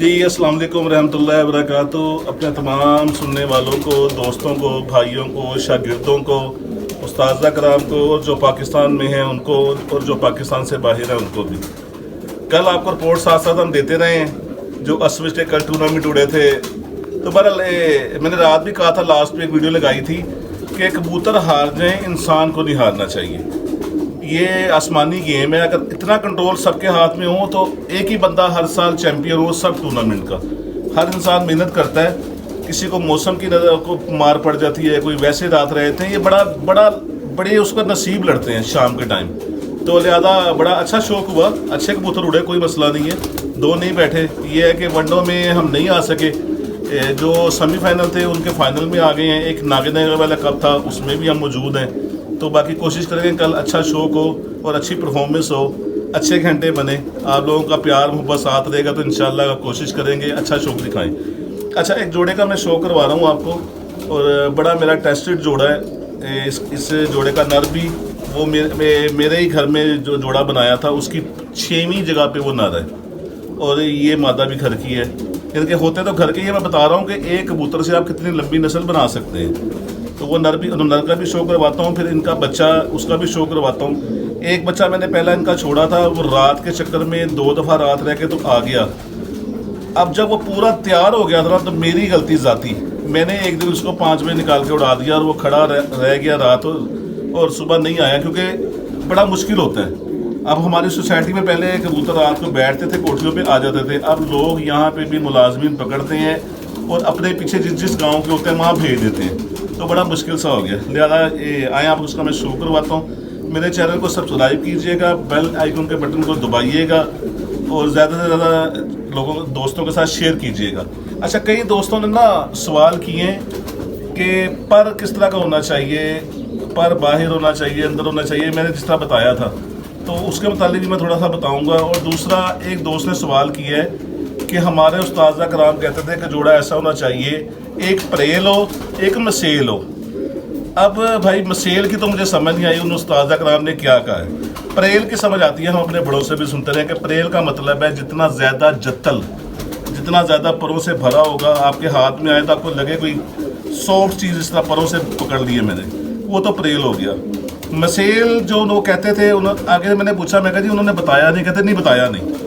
जी अस्सलाम वालेकुम रहमतुल्लाहि व बरकातुहू। अपने तमाम सुनने वालों को, दोस्तों को, भाइयों को, शागिर्दों को, उस्ताज़ा कराम को, और जो पाकिस्तान में हैं उनको, और जो पाकिस्तान से बाहर हैं उनको भी। कल आपको रिपोर्ट साथ साथ हम देते रहे हैं जो अस्विच के कल टूर्नामेंट उड़े थे। तो बहरहाल मैंने रात भी कहा था, लास्ट में एक वीडियो लगाई थी कि कबूतर हार जाएँ, इंसान को नहीं हारना चाहिए। ये आसमानी गेम है, अगर इतना कंट्रोल सबके हाथ में हो तो एक ही बंदा हर साल चैंपियन हो सब टूर्नामेंट का। हर इंसान मेहनत करता है, किसी को मौसम की नज़र को मार पड़ जाती है, कोई वैसे रात रहते हैं, ये बड़े उसका नसीब लड़ते हैं शाम के टाइम। तो लिहाजा बड़ा अच्छा शौक हुआ, अच्छे कबूतर उड़े, कोई मसला नहीं है। दो नहीं बैठे, ये है कि वनडो में हम नहीं आ सके, जो सेमीफाइनल थे उनके फाइनल में आ गए हैं। एक नागेनगर वाला कप था, उसमें भी हम मौजूद हैं। तो बाकी कोशिश करेंगे कल अच्छा शौक हो और अच्छी परफॉर्मेंस हो, अच्छे घंटे बने। आप लोगों का प्यार मोहब्बत साथ रहेगा तो इंशाल्लाह कोशिश करेंगे अच्छा शौक दिखाएं। अच्छा, एक जोड़े का मैं शौक करवा रहा हूँ आपको, और बड़ा मेरा टेस्टेड जोड़ा है। इस जोड़े का नर भी वो मेरे ही घर में जो जोड़ा बनाया था उसकी 6वीं जगह पे वो नर है, और ये मादा भी घर की है। इनके होते तो घर के ही, मैं बता रहा हूँ कि एक कबूतर से आप कितनी लंबी नस्ल बना सकते हैं। तो वो नर का भी शो करवाता हूँ, फिर इनका बच्चा उसका भी शो करवाता हूँ। एक बच्चा मैंने पहला इनका छोड़ा था, वो रात के चक्कर में 2 दफ़ा रात रह के तो आ गया। अब जब वो पूरा तैयार हो गया था तो मेरी गलती जाती, मैंने एक दिन उसको 5 बजे निकाल के उड़ा दिया, और वो खड़ा रह गया रात, और सुबह नहीं आया, क्योंकि बड़ा मुश्किल होता है। अब हमारी सोसाइटी में पहले कबूतर रात को बैठते थे, कोठियों पे आ जाते थे। अब लोग यहाँ पे भी मुलाजमीन पकड़ते हैं और अपने पीछे जिस गांव के होते हैं वहाँ भेज देते हैं, तो बड़ा मुश्किल सा हो गया। लिहाजा आए आप उसका मैं शो करवाता हूँ। मेरे चैनल को सब्सक्राइब कीजिएगा, बेल आइकन के बटन को दबाइएगा, और ज़्यादा से ज़्यादा लोगों दोस्तों के साथ शेयर कीजिएगा। अच्छा, कई दोस्तों ने ना सवाल किए कि पर किस तरह का होना चाहिए, पर बाहर होना चाहिए, अंदर होना चाहिए। मैंने जिस तरह बताया था तो उसके मुतालिक भी मैं थोड़ा सा बताऊँगा। और दूसरा, एक दोस्त ने सवाल किया है कि हमारे उस्ताज़ा कराम कहते थे कि जोड़ा ऐसा होना चाहिए, एक प्रेल हो, एक मसेल हो। अब भाई मसेल की तो मुझे समझ नहीं आई, उन उस्ताज़ा कराम ने क्या कहा है। प्रेल की समझ आती है, हम अपने बड़ों से भी सुनते रहे कि प्रेल का मतलब है जितना ज़्यादा जत्तल, जितना ज़्यादा परों से भरा होगा, आपके हाथ में आए तो आपको लगे कोई सॉफ्ट चीज़ इस तरह परों से पकड़ लिए मैंने, वो तो प्रेल हो गया। मसेल जो लोग कहते थे, आगे मैंने पूछा, मैं कहा जी उन्होंने बताया नहीं, कहते नहीं बताया नहीं।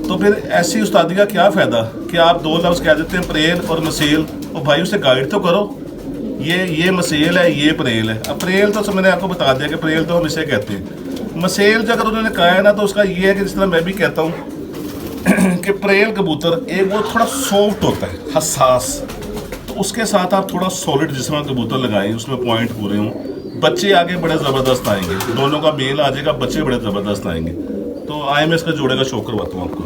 तो फिर ऐसी उस्तादी का क्या फ़ायदा कि आप 2 लफ्ज़ कह देते हैं प्रेल और मसेल, और भाई उसे गाइड तो करो, ये मसेल है, ये प्रेल है। अब प्रेल तो मैंने आपको बता दिया कि प्रेल तो हम इसे कहते हैं। मसेल जो अगर उन्होंने कहा है ना, तो उसका ये है कि जिस तरह मैं भी कहता हूँ कि प्रेल कबूतर एक वो थोड़ा सॉफ्ट होता है, हसास, तो उसके साथ आप थोड़ा सॉलिड जिस्म कबूतर लगाएं, उसमें पॉइंट पूरे हों, बच्चे आगे बड़े ज़बरदस्त आएंगे, दोनों का मेल आ जाएगा, बच्चे बड़े ज़बरदस्त आएंगे। तो आए मैं इसका जोड़े का शो करवाता हूँ आपको।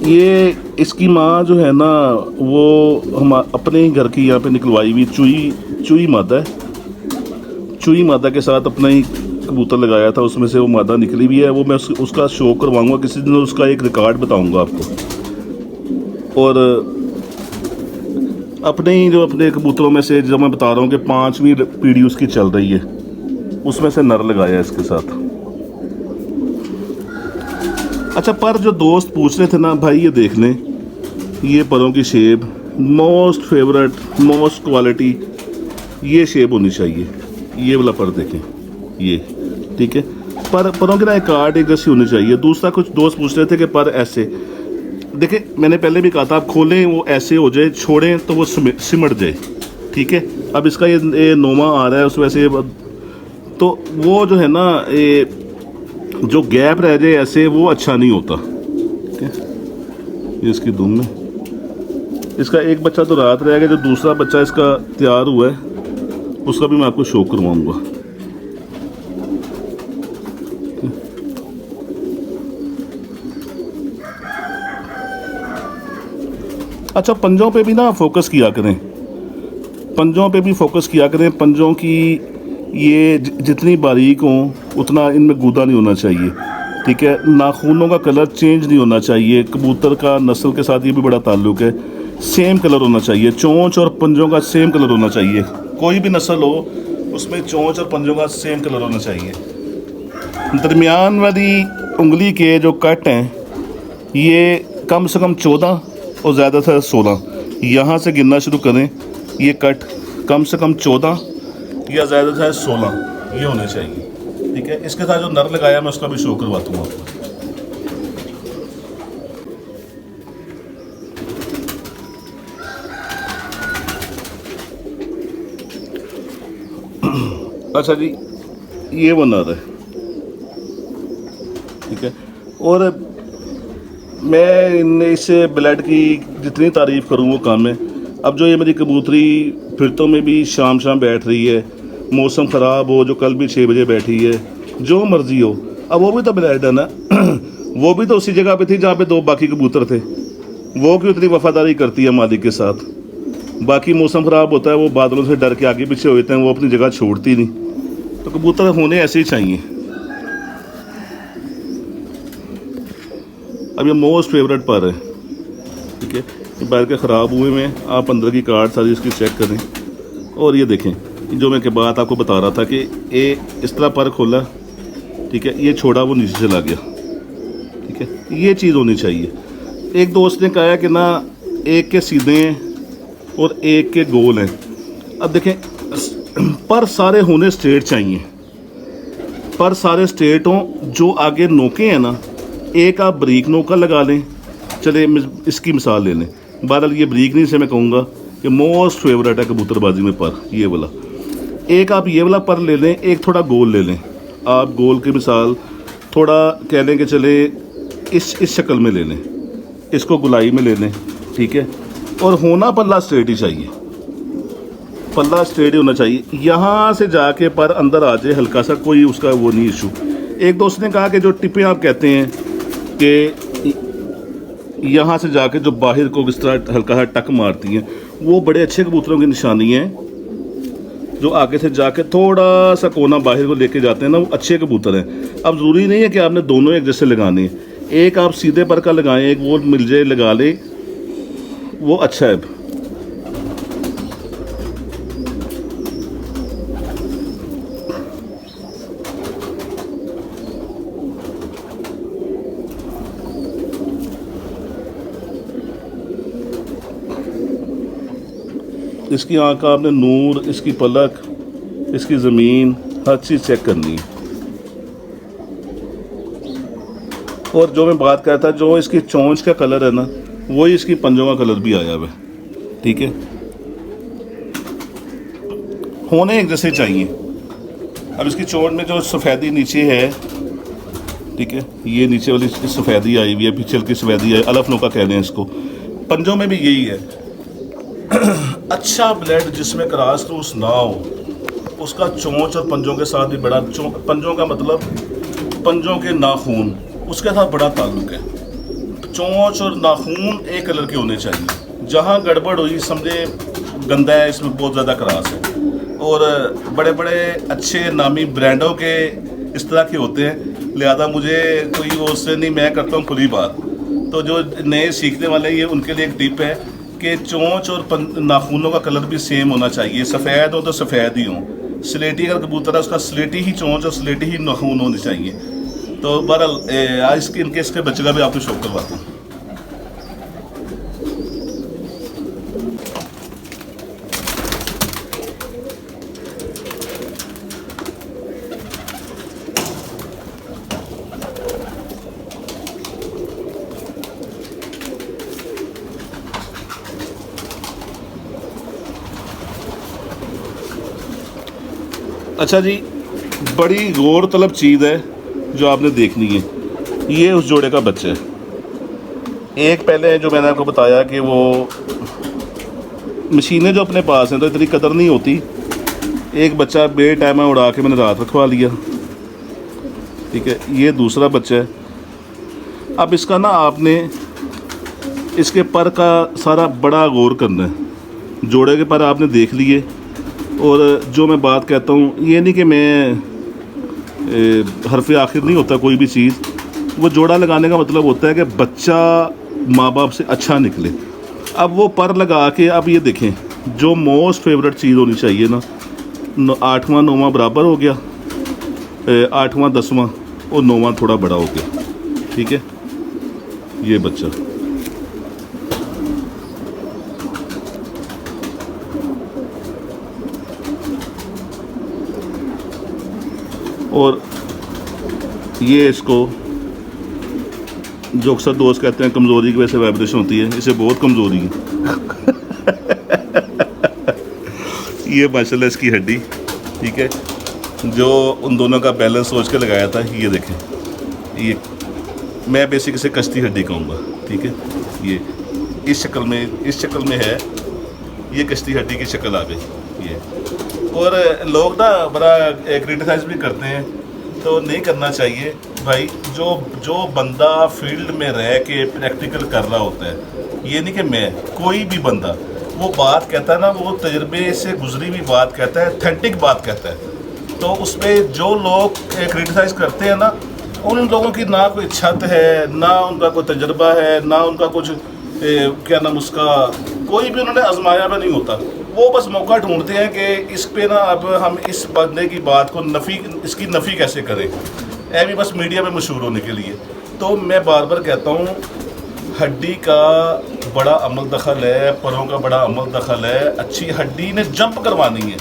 ये इसकी माँ जो है ना, वो हम अपने ही घर की यहाँ पे निकलवाई हुई चुई मादा है। चुई मादा के साथ अपना ही कबूतर लगाया था, उसमें से वो मादा निकली हुई है। वो मैं उसका शो करवाऊँगा किसी दिन, उसका एक रिकॉर्ड बताऊँगा आपको। और अपने कबूतरों में से जब मैं बता रहा हूँ कि 5वीं पीढ़ी उसकी चल रही है, उसमें से नर लगाया इसके साथ। अच्छा, पर जो दोस्त पूछ रहे थे ना भाई, ये देख लें, ये परों की shape most favourite, most quality, ये शेप होनी चाहिए। ये वाला पर देखें, ये ठीक है। परों की ना एक काट एक जैसी होनी चाहिए। दूसरा, कुछ दोस्त पूछ रहे थे कि पर ऐसे देखें, मैंने पहले भी कहा था, आप खोलें वो ऐसे हो जाए, छोड़ें तो वो सिमट जाए, ठीक है। अब इसका ये नोमा आ रहा है उस वैसे, तो वो जो है ना, ये जो गैप रह जाए ऐसे, वो अच्छा नहीं होता, ठीक है। ये इसकी दुम में, इसका एक बच्चा तो रात रह गया, जो दूसरा बच्चा इसका तैयार हुआ है उसका भी मैं आपको शो करवाऊँगा। अच्छा, पंजों पे भी ना फोकस किया करें, पंजों पे भी फोकस किया करें। पंजों की ये जितनी बारीक हों उतना इनमें गूदा नहीं होना चाहिए, ठीक है। नाखूनों का कलर चेंज नहीं होना चाहिए। कबूतर का नस्ल के साथ ये भी बड़ा ताल्लुक़ है, सेम कलर होना चाहिए। चोंच और पंजों का सेम कलर होना चाहिए। कोई भी नस्ल हो उसमें चोंच और पंजों का सेम कलर होना चाहिए। दरमियान वाली उंगली के जो कट हैं ये कम से कम 14 और ज़्यादा से 16, यहाँ से गिनना शुरू करें, ये कट कम से कम 14 या ज़्यादा से 16 ये होने चाहिए। ठीक है, इसके साथ जो नर लगाया मैं उसका भी शो करवाता हूँ आपको। अच्छा जी, ये वो नर है। ठीक है, और मैं इस ब्लड की जितनी तारीफ़ करूँ वो कम है। अब जो ये मेरी कबूतरी फिरतों में भी शाम शाम बैठ रही है, मौसम ख़राब हो, जो कल भी 6 बजे बैठी है, जो मर्ज़ी हो, अब वो भी तो ब्लड है ना वो भी तो उसी जगह पे थी जहाँ पे 2 बाकी कबूतर थे। वो क्यों इतनी वफ़ादारी करती है मालिक के साथ। बाकी मौसम ख़राब होता है, वो बादलों से डर के आगे पीछे होते हैं, वो अपनी जगह छोड़ती नहीं। तो कबूतर होने ऐसे ही चाहिए। अब ये मोस्ट फेवरेट पर है। ठीक है, ये पैर के ख़राब हुए में आप अंदर की कार्ड सारी इसकी चेक करें। और ये देखें, जो मैं के बात आपको बता रहा था कि ये इस तरह पर खोला, ठीक है, ये छोड़ा वो नीचे चला गया। ठीक है, ये चीज़ होनी चाहिए। एक दोस्त ने कहा कि ना एक के सीधे हैं और एक के गोल हैं। अब देखें, पर सारे होने स्ट्रेट चाहिए, पर सारे स्ट्रेट हों। जो आगे नोके हैं ना, एक आप ब्रीक नोका लगा लें। चले इसकी मिसाल ले लें, बहरहाल ये ब्रीक नहीं से मैं कहूँगा कि मोस्ट फेवरेट है कबूतरबाजी में पर, ये वाला। एक आप ये वाला पर ले लें, एक थोड़ा गोल ले लें। आप गोल की मिसाल थोड़ा कह लें कि चले इस शक्ल में ले लें, इसको गुलाई में ले लें। ठीक है, और होना पल्ला स्ट्रेट ही चाहिए, पल्ला स्ट्रेट ही होना चाहिए। यहाँ से जाके पर अंदर आ जाए हल्का सा, कोई उसका वो नहीं इशू। एक दोस्त ने कहा कि जो टिपें आप कहते हैं कि यहाँ से जाके जो बाहर को इस तरह हल्का सा टक मारती हैं, वो बड़े अच्छे कबूतरों की निशानी है। जो आगे से जाके थोड़ा सा कोना बाहर को लेके जाते हैं ना, वो अच्छे कबूतर हैं। अब ज़रूरी नहीं है कि आपने दोनों एक जैसे लगाने हैं। एक आप सीधे पर का लगाएं, एक वो मिल जाए लगा ले, वो अच्छा है। इसकी आँख का आपने नूर, इसकी पलक, इसकी ज़मीन, हर चीज़ चेक करनी है। और जो मैं बात कर रहा था, जो इसकी चोंच का कलर है ना, वही इसकी पंजों का कलर भी आया हुआ है। ठीक है, होने एक जैसे चाहिए। अब इसकी चोंच में जो सफ़ेदी नीचे है, ठीक है, ये नीचे वाली सफ़ेदी आई हुई है, पीछे की सफ़ेदी है, अलफनों का कह रहे हैं इसको। पंजों में भी यही है। अच्छा ब्लड जिसमें क्रॉस क्रूस ना हो, उसका चोंच और पंजों के साथ भी बड़ा, पंजों का मतलब पंजों के नाखून, उसके साथ बड़ा ताल्लुक है। चोंच और नाखून एक कलर के होने चाहिए। जहाँ गड़बड़ हुई समझे गंदा है, इसमें बहुत ज़्यादा क्रॉस है। और बड़े बड़े अच्छे नामी ब्रांडों के इस तरह के होते हैं, लिहाजा मुझे कोई वो उससे नहीं, मैं करता हूँ खुली बात। तो जो नए सीखने वाले, ये उनके लिए एक टिप है कि चोंच और नाखूनों का कलर भी सेम होना चाहिए। सफ़ेद हो तो सफ़ेद ही हो। स्लेटी अगर कबूतर है, उसका स्लेटी ही चोंच और स्लेटी ही नाखून होने चाहिए। तो बहरहाल आज इनके इसके बच्चे का भी आपको शौक करवाता हूँ। अच्छा जी, बड़ी गौर तलब चीज़ है जो आपने देखनी है। ये उस जोड़े का बच्चा है। एक पहले जो मैंने आपको बताया कि वो मशीनें जो अपने पास हैं तो इतनी कदर नहीं होती। एक बच्चा बे टाइम उड़ा के मैंने रात रखवा लिया। ठीक है, ये दूसरा बच्चा है। अब इसका ना आपने इसके पर का सारा बड़ा गौर करना है। जोड़े के पर आपने देख लिए, और जो मैं बात कहता हूँ, ये नहीं कि मैं हरफ आखिर नहीं होता कोई भी चीज़। वो जोड़ा लगाने का मतलब होता है कि बच्चा माँ बाप से अच्छा निकले। अब वो पर लगा के, अब ये देखें, जो मोस्ट फेवरेट चीज़ होनी चाहिए ना, 8वां 9वां बराबर हो गया, 8वां 10वां, और 9वां थोड़ा बड़ा हो गया, ठीक है। ये बच्चा और ये इसको जो अक्सर दोस्त कहते हैं कमज़ोरी की वजह से वाइब्रेशन होती है, इसे बहुत कमज़ोरी है। ये माशाल्लाह इसकी हड्डी, ठीक है, जो उन दोनों का बैलेंस सोच के लगाया था। ये देखें, ये मैं बेसिक इसे कश्ती हड्डी कहूँगा, ठीक है। ये इस शक्ल में है, ये कश्ती हड्डी की शक्ल आ गई ये। और लोग ना बड़ा क्रिटिसाइज भी करते हैं, तो नहीं करना चाहिए भाई। जो बंदा फील्ड में रह के प्रैक्टिकल कर रहा होता है, ये नहीं कि मैं, कोई भी बंदा वो बात कहता है ना, वो तजर्बे से गुजरी हुई बात कहता है, ऑथेंटिक बात कहता है। तो उसमें जो लोग क्रिटिसाइज़ करते हैं ना, उन लोगों की ना कोई छत है, ना उनका कोई तजर्बा है, ना उनका कुछ क्या नाम उसका, कोई भी उन्होंने आजमाया भी नहीं होता। वो बस मौका ढूंढते हैं कि इस पे ना अब हम इस बंदे की बात को इसकी नफ़ी कैसे करें, भी बस मीडिया में मशहूर होने के लिए। तो मैं बार बार कहता हूँ, हड्डी का बड़ा अमल दखल है, परों का बड़ा अमल दखल है। अच्छी हड्डी ने जंप करवानी है,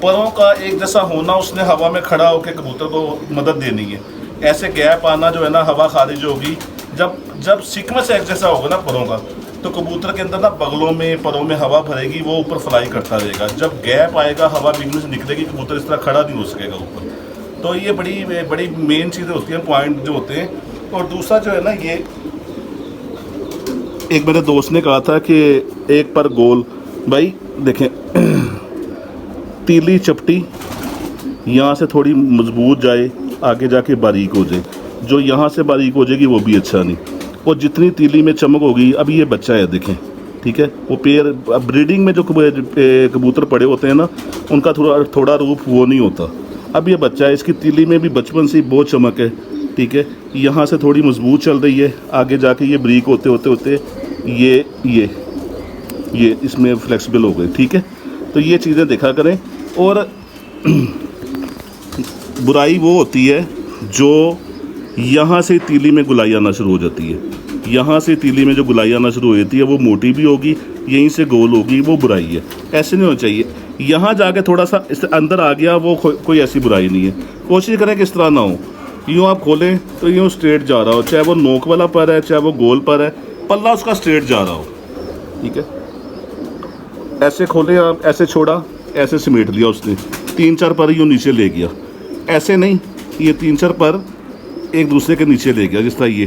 परों का एक जैसा होना, उसने हवा में खड़ा होकर कबूतर को मदद देनी है। ऐसे गैप आना जो है ना, हवा खारिज होगी, जब सीक्वेंस एक जैसा होगा ना परों का, तो कबूतर के अंदर ना बगलों में परों में हवा भरेगी, वो ऊपर फ्लाई करता रहेगा। जब गैप आएगा, हवा बीच में से निकलेगी, कबूतर इस तरह खड़ा नहीं हो सकेगा ऊपर। तो ये बड़ी मेन चीज़ें होती हैं, पॉइंट जो होते हैं। और दूसरा जो है ना, ये एक मेरे दोस्त ने कहा था कि एक पर गोल, भाई देखें, तीली चपटी यहाँ से थोड़ी मजबूत जाए, आगे जाके बारीक हो जाए। जो यहाँ से बारीक हो जाएगी वो भी अच्छा नहीं, और जितनी तीली में चमक होगी। अभी ये बच्चा है देखें, ठीक है, वो पेड़ ब्रीडिंग में जो कबूतर पड़े होते हैं ना, उनका थोड़ा रूप वो नहीं होता। अब ये बच्चा है, इसकी तीली में भी बचपन से बहुत चमक है, ठीक है। यहाँ से थोड़ी मजबूत चल रही है, आगे जाके ये ब्रीक होते ये इसमें फ्लेक्सिबल हो गए, ठीक है। तो ये चीज़ें देखा करें। और बुराई वो होती है जो यहाँ से तीली में गुलाई आना शुरू हो जाती है। यहाँ से तीली में जो गुलाई आना शुरू हो जाती है, वो मोटी भी होगी, यहीं से गोल होगी, वो बुराई है। ऐसे नहीं होना चाहिए। यहाँ जाके थोड़ा सा इस अंदर आ गया, वो कोई ऐसी बुराई नहीं है। कोशिश करें कि इस तरह ना हो। यूँ आप खोलें तो यूँ स्ट्रेट जा रहा हो, चाहे वो नोक वाला पर है, चाहे वो गोल पर है, पल्ला उसका स्ट्रेट जा रहा हो, ठीक है। ऐसे खोले आप, ऐसे छोड़ा, ऐसे समेट लिया उसने, 3-4 पर यूँ नीचे ले गया। ऐसे नहीं, ये 3-4 पर एक दूसरे के नीचे ले गया, जिस तरह ये,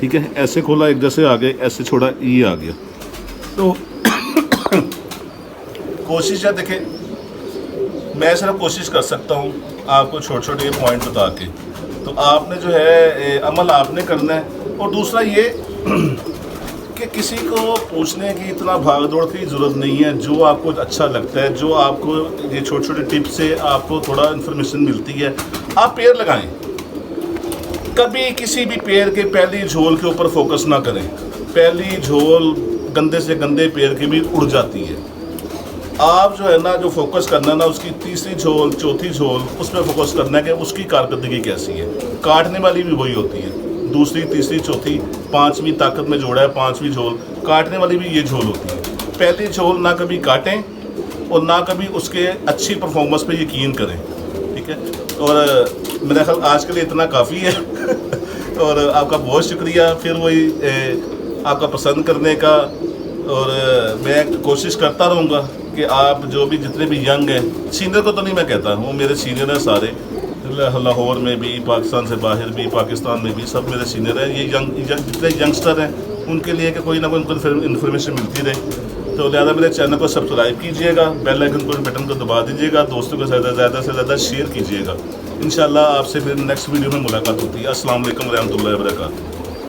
ठीक है। ऐसे खोला, एक जैसे आ गए, ऐसे छोड़ा, ये आ गया। तो कोशिश है, देखें, मैं सिर्फ कोशिश कर सकता हूँ आपको छोटे छोटे पॉइंट बता के। तो आपने जो है अमल आपने करना है। और दूसरा ये कि किसी को पूछने की इतना भाग दौड़ की ज़रूरत नहीं है। जो आपको अच्छा लगता है, जो आपको ये छोटे छोटे टिप्स से आपको थोड़ा इन्फॉर्मेशन मिलती है, आप पेड़ लगाएं। कभी किसी भी पेड़ के पहली झोल के ऊपर फोकस ना करें। पहली झोल गंदे से गंदे पेड़ की भी उड़ जाती है। आप जो है ना, जो फोकस करना है ना, उसकी तीसरी झोल, चौथी झोल, उस पर फोकस करना है कि उसकी कारकर्दगी कैसी है। काटने वाली भी वही होती है, दूसरी, तीसरी, चौथी, 5वीं ताकत में जोड़ा है 5वीं झोल, काटने वाली भी ये झोल होती है। पहली झोल ना कभी काटें और ना कभी उसके अच्छी परफॉर्मेंस पे यकीन करें, ठीक है। और मेरा ख्याल आज के लिए इतना काफ़ी है। और आपका बहुत शुक्रिया फिर वही आपका पसंद करने का। और मैं कोशिश करता रहूँगा कि आप जो भी जितने भी यंग हैं, सीनियर को तो नहीं मैं कहता, वो मेरे सीनियर हैं सारे, लाहौर में भी, पाकिस्तान से बाहर भी, पाकिस्तान में भी, सब मेरे सीनियर हैं। ये जितने यंगस्टर हैं उनके लिए कि कोई ना कोई उनको इन्फॉर्मेशन मिलती रहे। तो लिहाजा मेरे चैनल को सब्सक्राइब कीजिएगा, बेल आइकन को बटन को दबा दीजिएगा, दोस्तों के साथ ज़्यादा से ज़्यादा शेयर कीजिएगा। इंशाल्लाह आपसे फिर नेक्स्ट वीडियो में मुलाकात होती है। अस्सलाम वालेकुम रहमतुल्लाहि व बरकातहू।